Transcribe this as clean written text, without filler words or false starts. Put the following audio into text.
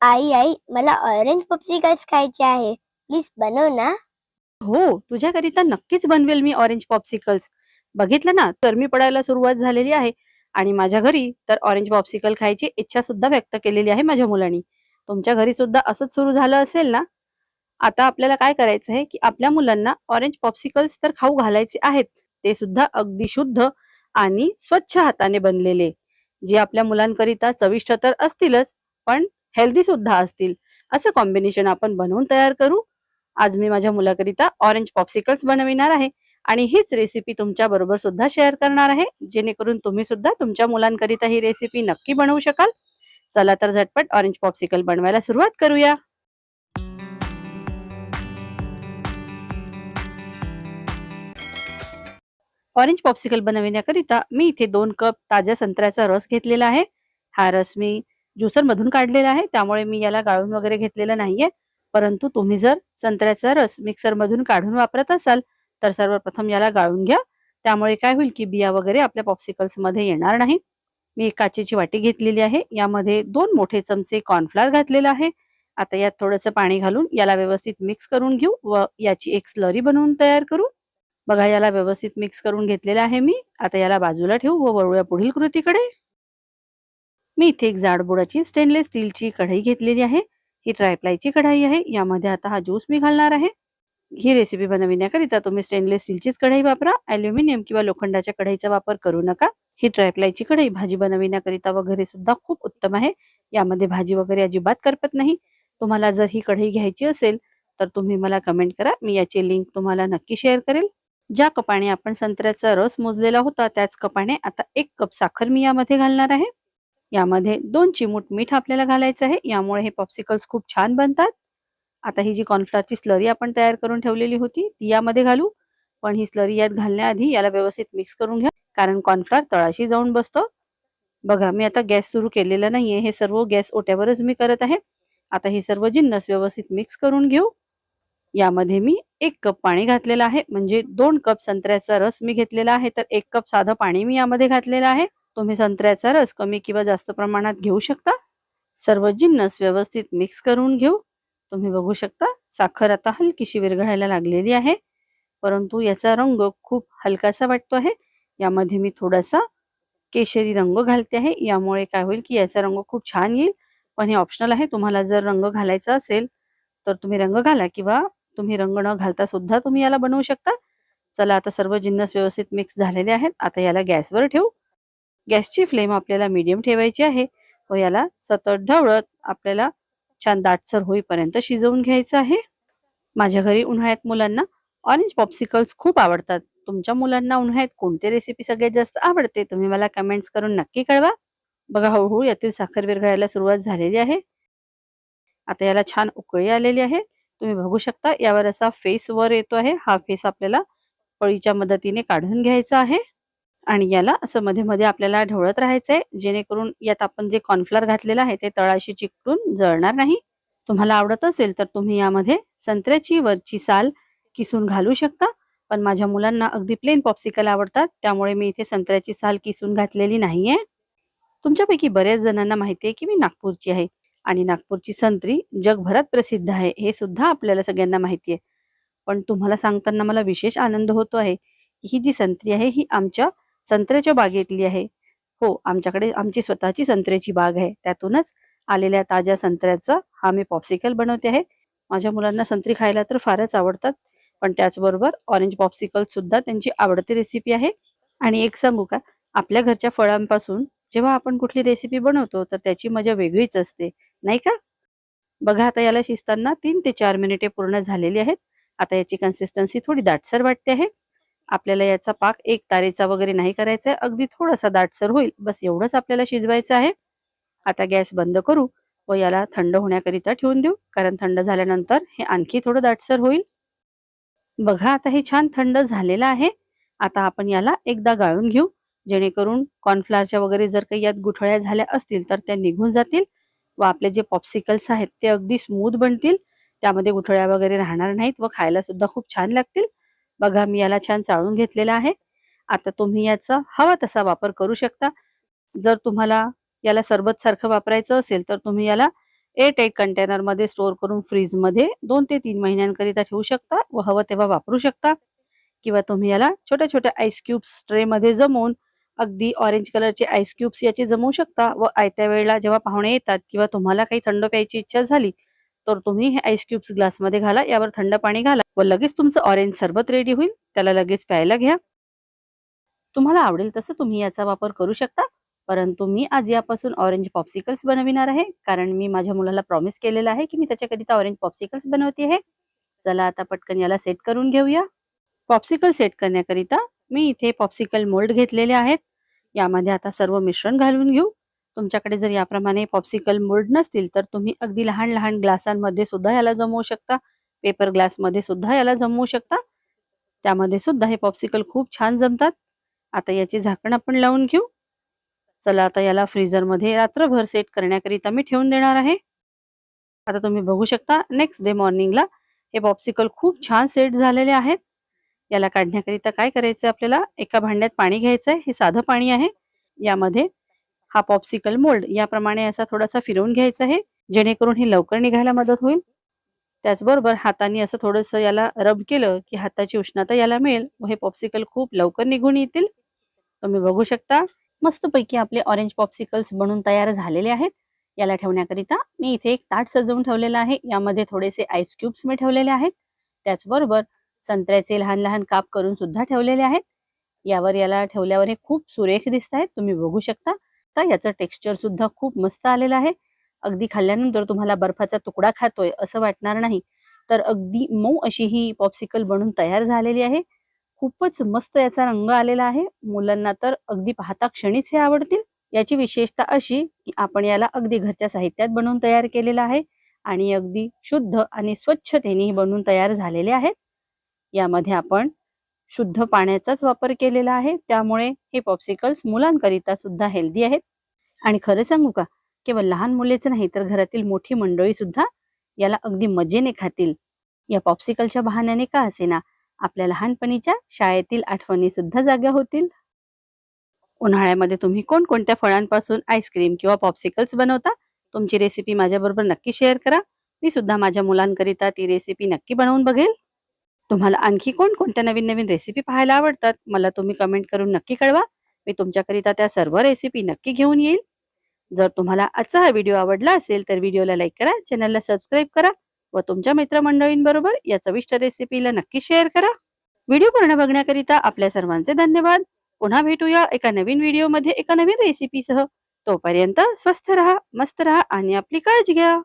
आई आई मला orange popsicles खायचे आहे. प्लीज बनव ना. हो, तुझ्याकरिता नक्कीच बनवेल मी ऑरेंज पॉप्सिकल्स. बघितलं ना, गरमी पडायला सुरुवात झालेली आहे आणि माझ्या घरी तर ऑरेंज पॉप्सिकल खायची इच्छा सुद्धा व्यक्त केलेली आहे माझ्या मुलांनी. तुमच्या घरी सुद्धा असंच सुरू झालं असेल ना? आता आपल्याला काय करायचं आहे, की आपल्या मुलांना ऑरेंज पॉप्सिकल्स तर खाऊ घालायचे आहेत. ते सुद्धा अगदी शुद्ध आणि स्वच्छ हाताने बनलेले. जे आपल्या मुलांकरिता चविष्ट तर असतीलच, पण हेल्दी सुद्धा असतील. असं कॉम्बिनेशन आपण बनवून तयार करू. आज मी माझ्या मुलाकरिता ऑरेंज पॉप्सिकल्स बनविणार आहे आणि हीच रेसिपी तुमच्या बरोबर सुद्धा शेअर करणार आहे, जेणेकरून तुम्ही सुद्धा तुमच्या मुलांकरिता ही रेसिपी नक्की बनवू शकाल. चला तर झटपट ऑरेंज पॉप्सिकल बनवायला सुरुवात करूया. ऑरेंज पॉप्सिकल बनविण्याकरिता मी इथे 2 कप ताज्या संत्र्याचा रस घेतलेला आहे. हा रस मी ज्युसर मधून काढलेला आहे, त्यामुळे मी याला गाळून वगैरे घेतलेला नाहीये. परंतु तुम्ही जर संत्र्याचा रस मिक्सर मधून काढून वापरत असाल तर सर्वप्रथम याला गाळून घ्या. त्यामुळे काय होईल की बिया वगैरे आपल्या पॉप्सिकल्स मध्ये येणार नाही. मी एक काचेची वाटी घेतलेली आहे. यामध्ये 2 मोठे चमचे कॉर्नफ्लोअर घातलेला आहे. आता यात थोडंसं पाणी घालून याला व्यवस्थित मिक्स करून घेऊ व याची एक स्लरी बनवून तयार करू. बघा याला व्यवस्थित मिक्स करून घेतलेलं आहे मी. आता याला बाजूला ठेवू व वळूया पुढील कृतीकडे. मी इथे एक जाड बुडाची स्टेनलेस स्टीलची कढई घेतलेली आहे. ही ट्रायप्लायची कढाई आहे. यामध्ये आता हा ज्यूस मी घालणार आहे. ही रेसिपी बनविण्याकरिता तुम्ही स्टेनलेस स्टीलचीच कढई वापरा. अॅल्युमिनियम किंवा लोखंडाच्या कढईचा वापर करू नका. ही ट्रायप्लायची कढई भाजी बनविण्याकरिता वगैरे सुद्धा खूप उत्तम आहे. यामध्ये भाजी वगैरे अजिबात करपत नाही. तुम्हाला जर ही कढई घ्यायची असेल तर तुम्ही मला कमेंट करा. मी याची लिंक तुम्हाला नक्की शेअर करेल. ज्या कपाने आपण संत्र्याचा रस मोजलेला होता त्याच कपाने आता 1 कप साखर मी यामध्ये घालणार आहे. यामध्ये 2 चिमूट मीठ आपल्याला घालायचं आहे. यामुळे हे पॉप्सिकल्स खूप छान बनतात. आता ही जी कॉर्नफ्लॉवरची स्लरी आपण तयार करून ठेवलेली होती ती यामध्ये घालू. पण ही स्लरी यात घालण्याआधी याला व्यवस्थित मिक्स करून घ्या, कारण कॉर्नफ्लॉवर तळाशी जाऊन बसतं. बघा मी आता गॅस सुरू केलेला नाहीये. हे सर्व गॅस ओट्यावरच मी करत आहे. आता हे सर्व जिन्नस व्यवस्थित मिक्स करून घेऊ. यामध्ये मी 1 कप पाणी घातलेलं आहे. म्हणजे 2 कप संत्र्याचा रस मी घेतलेला आहे, तर 1 कप साधं पाणी मी यामध्ये घातलेलं आहे. तुम्ही संत्र्याचा रस कमी किंवा जास्त प्रमाणात घेऊ शकता. सर्व जिन्नस व्यवस्थित मिक्स करून घेऊ. तुम्ही बघू शकता साखर आता हलकीशी विरघळायला लागलेली आहे, परंतु याचा रंग खूप हलकासा वाटतो आहे. यामध्ये मी थोडासा केशरी रंग घालते आहे. यामुळे काय होईल की याचा रंग खूप छान येईल. पण हे ऑप्शनल आहे. तुम्हाला जर रंग घालायचा असेल तर तुम्ही रंग घाला किंवा तुम्ही रंग न घालता सुद्धा तुम्ही याला बनवू शकता. चला आता सर्व जिन्नस व्यवस्थित मिक्स झालेले आहेत. आता याला गॅसवर ठेवू. गॅसची फ्लेम आपल्याला मीडियम ठेवायची आहे व याला सतत ढवळत आपल्याला छान दाटसर होईपर्यंत शिजवून घ्यायचं आहे. माझ्या घरी उन्हाळ्यात मुलांना ऑरेंज पॉप्सिकल्स खूप आवडतात. तुमच्या मुलांना उन्हाळ्यात कोणती रेसिपी सगळ्यात जास्त आवडते तुम्ही मला कमेंट्स करून नक्की कळवा. बघा हळूहळू यातील साखर विरघळायला सुरुवात झालेली आहे. आता याला छान उकळी आलेली आहे. तुम्ही बघू शकता यावर असा फेस वर येतो आहे. हा फेस आपल्याला पळीच्या मदतीने काढून घ्यायचा आहे आणि याला असं मध्ये मध्ये आपल्याला ढवळत राहायचंय, जेणेकरून यात आपण जे कॉर्नफ्लोअर घातलेलं आहे ते तळाशी चिकटून जळणार नाही. तुम्हाला आवडत असेल तर तुम्ही यामध्ये संत्र्याची वरची साल किसून घालू शकता. पण माझ्या मुलांना अगदी प्लेन पॉप्सिकल आवडतात, त्यामुळे मी इथे संत्र्याची साल किसून घातलेली नाहीये. तुमच्यापैकी बऱ्याच जणांना माहिती आहे की मी नागपूरची आहे आणि नागपूरची संत्री जगभरात प्रसिद्ध आहे, हे सुद्धा आपल्याला सगळ्यांना माहिती आहे. पण तुम्हाला सांगताना मला विशेष आनंद होतो आहे की ही जी संत्री आहे ही आमच्या संत्र्याच्या बागेतली आहे. हो, आमच्याकडे आमची स्वतःची संत्र्याची बाग आहे. त्यातूनच आलेल्या ताज्या संत्र्याचा हा मी पॉप्सिकल बनवते आहे. माझ्या मुलांना संत्री खायला तर फारच आवडतात, पण त्याचबरोबर ऑरेंज पॉप्सिकल सुद्धा त्यांची आवडती रेसिपी आहे. आणि एक सांगू का, आपल्या घरच्या फळांपासून जेव्हा आपण कुठली रेसिपी बनवतो तर त्याची मजा वेगळीच असते, नाही का? बघा आता याला शिजताना 3 ते 4 मिनिटे पूर्ण झालेली आहेत. आता याची कन्सिस्टन्सी थोडी दाटसर वाटते आहे. आपल्याला याचा पाक एक तारेचा वगैरे नाही करायचा आहे. अगदी थोडासा दाटसर होईल, बस एवढंच आपल्याला शिजवायचं आहे. आता गॅस बंद करू व याला थंड होण्याकरिता ठेवून देऊ, कारण थंड झाल्यानंतर हे आणखी थोडं दाटसर होईल. बघा आता हे छान थंड झालेलं आहे. आता आपण याला एकदा गाळून घेऊ, जेणेकरून कॉर्नफ्लॉवरच्या वगैरे जर काही यात गुठळ्या झाल्या असतील तर त्या निघून जातील व आपले जे पॉप्सिकल्स आहेत ते अगदी स्मूथ बनतील. त्यामध्ये गुठळ्या वगैरे राहणार नाहीत व खायला सुद्धा खूप छान लागतील. बघा मी याला छान चाळून घेतलेला आहे. आता तुम्ही याचा हवा तसा वापर करू शकता. जर तुम्हाला याला सरबत सारखं वापरायचं असेल तर तुम्ही याला एअरटाईट कंटेनर मध्ये स्टोअर करून फ्रीज मध्ये 2 ते 3 महिन्यांकरिता ठेवू शकता व हवं तेव्हा वापरू शकता. किंवा तुम्ही याला छोट्या छोट्या आईस क्यूब्स ट्रे मध्ये जमवून अगदी ऑरेंज कलरचे आईस क्यूब्स याचे जमवू शकता व आयत्या वेळेला जेव्हा पाहुणे येतात किंवा तुम्हाला काही थंड प्यायची इच्छा झाली तर तुम्ही हे आईस क्यूब्स ग्लासमध्ये घाला, यावर थंड पाणी घाला व लगेच तुमचं ऑरेंज सरबत रेडी होईल. त्याला लगेच प्यायला घ्या. तुम्हाला आवडेल तसं तुम्ही याचा वापर करू शकता, परंतु मी आज यापासून ऑरेंज पॉप्सिकल्स बनविणार आहे, कारण मी माझ्या मुलाला प्रॉमिस केलेलं आहे की मी त्याच्याकरिता ऑरेंज पॉप्सिकल्स बनवते आहे. चला आता पटकन याला सेट करून घेऊया. पॉप्सिकल सेट करण्याकरिता मी इथे पॉप्सिकल मोल्ड घेतलेले आहेत. यामध्ये आता सर्व मिश्रण घालून घेऊ. तुमच्याकडे जर याप्रमाणे पॉप्सिकल मोल्ड नसतील तर तुम्ही अगदी लहान लहान ग्लासांमध्ये सुद्धा याला जमवू शकता, पेपर ग्लास मध्ये सुद्धा याला जमवू शकता. त्यामध्ये सुद्धा हे पॉप्सिकल खूप छान जमतात. आता याचे झाकण आपण लावून घेऊ. चला आता याला फ्रीजर मध्ये रात्रभर सेट करण्याकरिता मी ठेवून देणार आहे. आता तुम्ही बघू शकता नेक्स्ट डे मॉर्निंगला हे पॉप्सिकल खूप छान सेट झालेले आहेत. याला काढण्याकरिता काय करायचं, आपल्याला एका भांड्यात पाणी घ्यायचं आहे. हे साधं पाणी आहे. यामध्ये हा पॉप्सिकल मोल्ड याप्रमाणे असा थोडासा फिरवून घ्यायचा आहे, जेणेकरून हे लवकर निघायला मदत होईल. त्याचबरोबर हाताने असं थोडंसं याला रब केलं की हाताची उष्णता याला मिळेल व हे पॉप्सिकल खूप लवकर निघून येतील. तुम्ही बघू शकता मस्तपैकी आपले ऑरेंज पॉप्सिकल्स बनून तयार झालेले आहेत. याला ठेवण्याकरिता मी इथे एक ताट सजवून ठेवलेलं आहे. यामध्ये थोडेसे आईस क्यूब्स मी ठेवलेले आहेत. त्याचबरोबर संत्र्याचे लहान लहान काप करून सुद्धा ठेवलेले आहेत. यावर याला ठेवल्यावर हे खूप सुरेख दिसत आहेत. तुम्ही बघू शकता. तर याचं टेक्स्चर सुद्धा खूप मस्त आलेलं आहे. अगदी खाल्ल्यानंतर तुम्हाला बर्फाचा तुकडा खातोय असं वाटणार नाही. तर अगदी मऊ अशी ही पॉप्सिकल बनून तयार झालेली आहे. खूपच मस्त याचा रंग आलेला आहे. मुलांना तर अगदी पाहता क्षणीच हे आवडतील. याची विशेषता अशी की आपण याला अगदी घरच्या साहित्यात बनवून तयार केलेलं आहे आणि अगदी शुद्ध आणि स्वच्छतेने बनवून तयार झालेले आहेत. यामध्ये आपण शुद्ध पाण्याचाच वापर केलेला आहे, त्यामुळे हे पॉप्सिकल्स मुलांकरिता सुद्धा हेल्दी आहेत. आणि खरं सांगू का, केवळ लहान मुलेच नाही तर घरातील मोठी मंडळी सुद्धा याला अगदी मजेने खातील. या पॉप्सिकलच्या बहाण्याने का असेना आपल्या लहानपणीच्या शाळेतील आठवणी सुद्धा जाग्या होतील. उन्हाळ्यामध्ये तुम्ही कोणकोणत्या फळांपासून आईस्क्रीम किंवा पॉप्सिकल्स बनवता? तुमची रेसिपी माझ्याबरोबर नक्की शेअर करा. मी सुद्धा माझ्या मुलांकरिता ती रेसिपी नक्की बनवून बघेल. तुम्हाला आणखी कोणकोणत्या नवीन नवीन रेसिपी पाहायला आवडतात मला तुम्ही कमेंट करून नक्की कळवा. मी तुमच्याकरिता त्या सर्व रेसिपी नक्की घेऊन येईल. जर तुम्हाला आजचा हा व्हिडिओ आवडला असेल तर व्हिडिओला लाईक करा, चॅनलला सबस्क्राईब करा व तुमच्या मित्रमंडळींबरोबर या चविष्ट रेसिपीला नक्की शेअर करा. व्हिडिओ पूर्ण बघण्याकरिता आपल्या सर्वांचे धन्यवाद. पुन्हा भेटूया एका नवीन व्हिडिओमध्ये एका नवीन रेसिपीसह. तोपर्यंत स्वस्थ रहा, मस्त रहा आणि आपली काळजी घ्या.